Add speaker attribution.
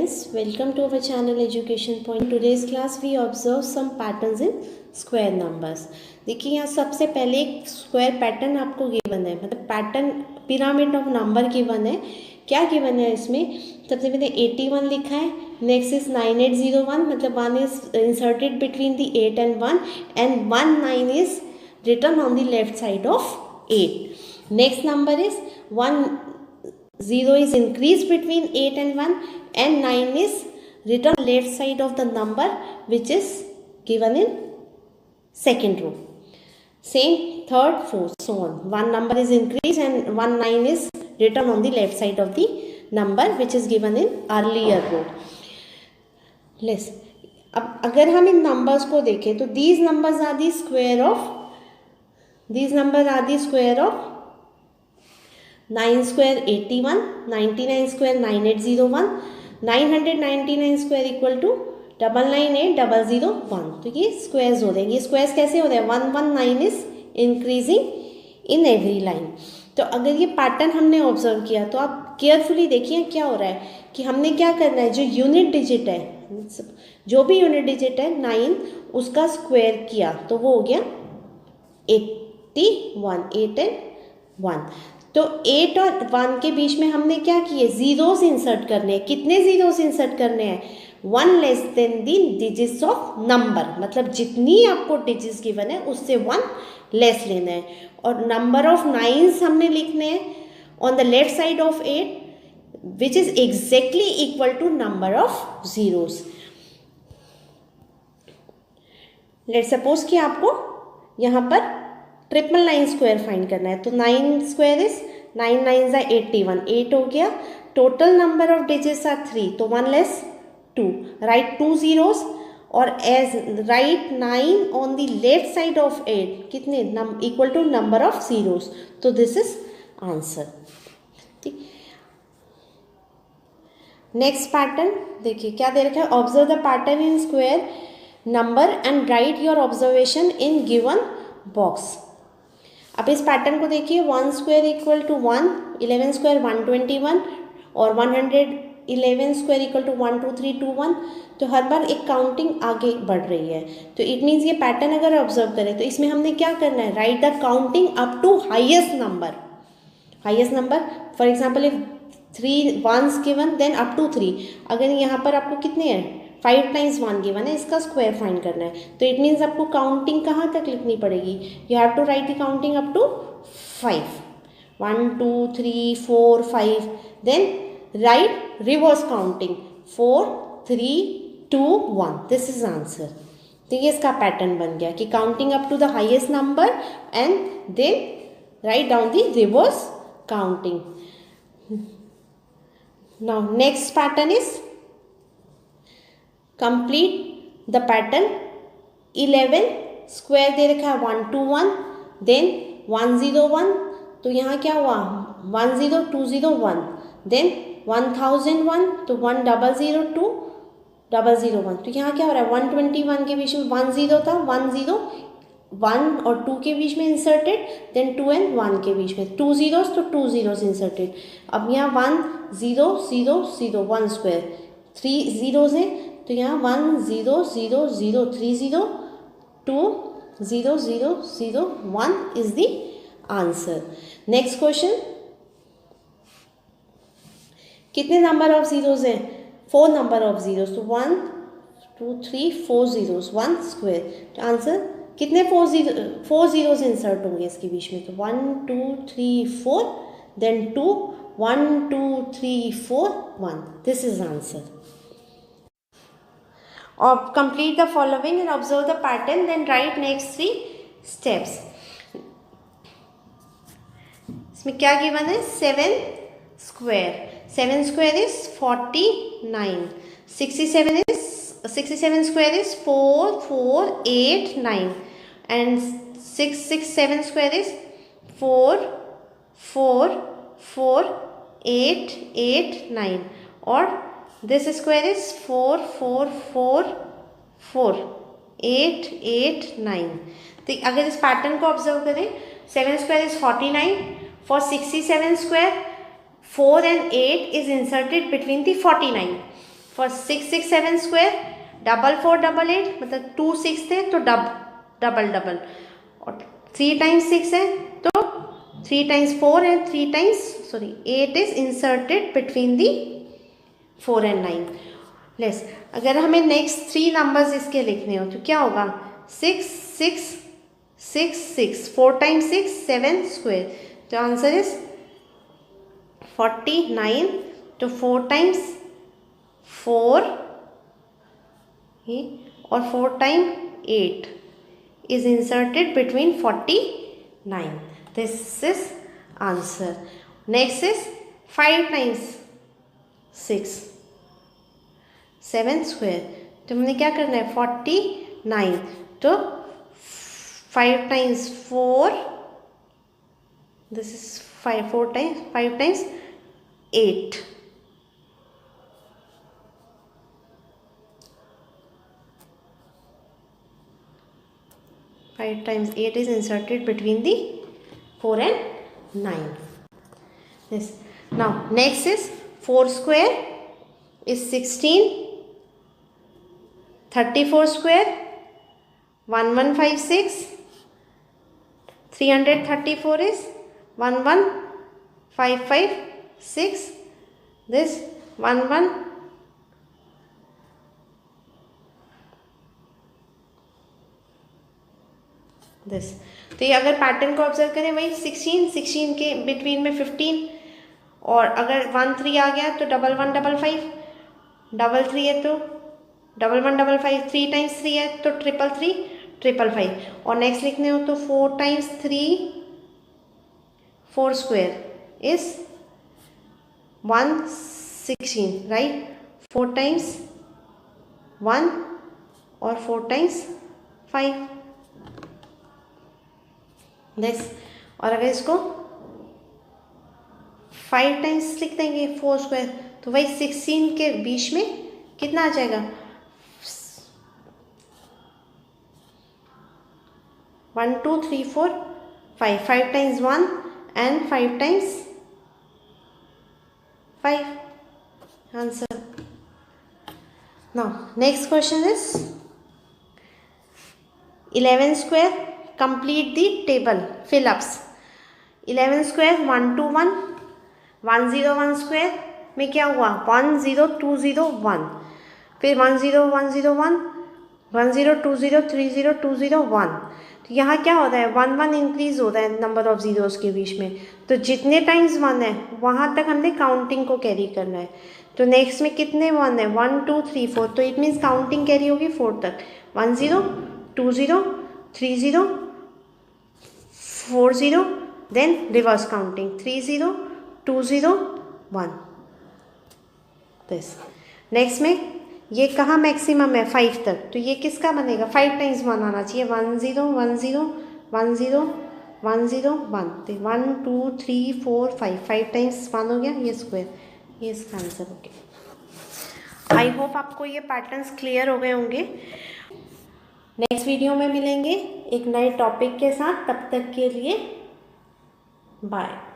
Speaker 1: friends, welcome to our channel Education Point. Today's class we observe some patterns in square numbers. देखिए यहाँ सबसे पहले एक square pattern आपको गिवन है, मतलब pattern pyramid of number given है. क्या गिवन है इसमें? सबसे पहले 81 लिखा है, नेक्स्ट इज 9801, मतलब 1 is inserted between the 8 and 1 and 19 is written on the left side of 8. Next number is 0 is increased between 8 and 1 and 9 is written left side of the number which is given in second row. Same third, fourth, so on. One number is increased and 9 is written on the left side of the number which is given in earlier row. Let's अब अगर हम इन numbers को देखें तो these numbers are the square of 9 square 81, 99 square 9801, 999 square equal to 998,001. तो ये squares हो रहे हैं. ये स्क्वायर्स कैसे हो रहे हैं? 119 is increasing in every line. तो अगर ये पैटर्न हमने ऑब्जर्व किया तो आप केयरफुली देखिए क्या हो रहा है कि हमने क्या करना है, जो यूनिट डिजिट है, जो भी यूनिट डिजिट है 9, उसका स्क्वायर किया तो वो हो गया 81, 8 and 1. तो 8 और 1 के बीच में हमने क्या किए, जीरोस इंसर्ट करने हैं. कितने जीरोस इंसर्ट करने हैं? 1 less than the digits of number, मतलब जितनी आपको डिजिट्स गिवन है उससे 1 लेस लेना है. और नंबर ऑफ 9s हमने लिखने हैं on the left side of 8 which is exactly equal to number of zeros. Let's suppose कि आपको यहाँ पर 999 स्क्वायर फाइंड करना है. तो 9 स्क्वायर इज 9 9 81, 8 हो गया. Total number of digits are 3, तो 1 लेस 2, राइट 2 zeros और as right 9 on the left side of 8 कितने equal to number of zeros. तो दिस इज आंसर. ठीक, नेक्स्ट पैटर्न देखिए क्या दे रखा है. Observe the pattern in square number and write your observation in given box. अब इस पैटर्न को देखिए. 1 स्क्वायर इक्वल टू 1, 11 स्क्वायर 121 और 111 स्क्वायर इक्वल टू 1 2 3 2 1. तो हर बार एक काउंटिंग आगे बढ़ रही है. तो इट मीन्स ये पैटर्न अगर ऑब्जर्व करें तो इसमें हमने क्या करना है, write the counting up to highest number. For example if 3 1s given then up to 3. अगर यहाँ पर आपको कितने हैं, 5 times 1 गिवन है, इसका स्क्वायर फाइंड करना है. तो इट मीन्स आपको काउंटिंग कहाँ तक लिखनी पड़ेगी, you have to write the counting up to 5. 1 2 3 4 5. Then write reverse counting 4 3 2 1. This is answer. तो ये इसका पैटर्न बन गया कि counting up to the highest number and then write down the reverse counting. Now next pattern is complete the pattern. 11 square दे रखा है 121, then 101. तो यहाँ क्या हुआ, 10201, देन 1001, तो 1002 001. तो यहाँ क्या हो रहा है, 121 के बीच में 10 था, 101 और 2 के बीच में इंसर्टेड, देन 2 and 1 के बीच में 2 zeros, तो 2 zeros इंसर्टेड. अब यहाँ 1 0 0 0 1 स्क्वायर 3 zeros है, तो यहाँ 1 0 0 0 3 0 2 0 0 0 1 is the answer. Next question. कितने नंबर ऑफ जीरोस हैं? 4 नंबर ऑफ जीरोस. तो 1 2 3 4 zeros, 1 स्क्वायर. तो आंसर कितने 4 zeros इंसर्ट होंगे इसके बीच में? तो 1 2 3 4 then 2 1 2 3 4 1. This is answer. Or complete the following and observe the pattern, then write next 3 steps. इसमें क्या गिवन है, 7 square. 7 square is 49. 67 square is 4 4 8 9 and 667 square is 4 4 4 8 8 9 और this square is 4 4 4 4 8 8 9. तो अगर इस पैटर्न को ऑब्जर्व करें, 7 square is 49. For 67 square 4 and 8 is inserted between the 49. For 6 6 7 square, 4 4 8 8 मतलब 2 6 थे तो डबल, और 3 टाइम्स 6 है तो 3 टाइम्स 4 है, 3 times 8 is inserted between the 4 and 9. Less अगर हमें नेक्स्ट 3 नंबर्स इसके लिखने हो तो क्या होगा, 6 6 6 6, 4 टाइम्स 6 7 स्क्वायर, तो आंसर इज 49. तो 4 टाइम्स 4 और 4 time 8 is inserted between 49. This is answer. Next is 5 times 6 7 square. तो हमने क्या करना है, 49. तो 5 times 4, this is 5 times 8. Five times 8 is inserted between the 4 and 9. Yes. Now next is 4 square is 16. 34 square 1156. 334 is 11556. This 11. This, तो ये अगर pattern को ऑब्जर्व करें वही 16 के बिटवीन में 15, और अगर 1 3 आ गया तो 1 1 5 5, 3 3 है तो 1 1 5 5, 3 टाइम्स 3 है तो 3 3 5 5, और नेक्स्ट लिखने हो तो 4 times 3 4 square is 116, right. 4 times 1 और 4 टाइम्स 5 दिस, और अगर इसको 5 टाइम्स लिख देंगे 4 स्क्वायर तो वही 16 के बीच में कितना आ जाएगा, 1 2 3 4 5, 5 times 1 and 5 times 5, answer. Now next question is 11 square. Complete the table fill-ups. 11 square 1 2 1, 1 0 1 square में क्या हुआ, 1 0 2 0 1, फिर 1 0 1 0 1, 1 0 2 0 3 0 2 0 1. तो यहाँ क्या होता है, 1 1 इंक्रीज होता है नंबर ऑफ जीरोस के बीच में, तो जितने टाइम्स 1 है वहाँ तक हमने काउंटिंग को कैरी करना है. तो नेक्स्ट में कितने 1 है, 1 2 3 4, तो इट मीन्स काउंटिंग कैरी होगी 4 तक. 1 0 2 0 3 0 4 0, then reverse counting 3 0 2 0 1. this. Next में ये कहाँ मैक्सिमम है, 5 तक, तो ये किसका बनेगा, 5 टाइम्स 1 आना चाहिए. 1 0 1 0 1 0 1 0 1, तो 1 2 3 4 5, 5 टाइम्स 1 हो गया, ये स्क्वायर, ये इसका आंसर हो गया. आई होप आपको ये पैटर्न्स क्लियर हो गए होंगे. नेक्स्ट वीडियो में मिलेंगे एक नए टॉपिक के साथ. तब तक के लिए बाय.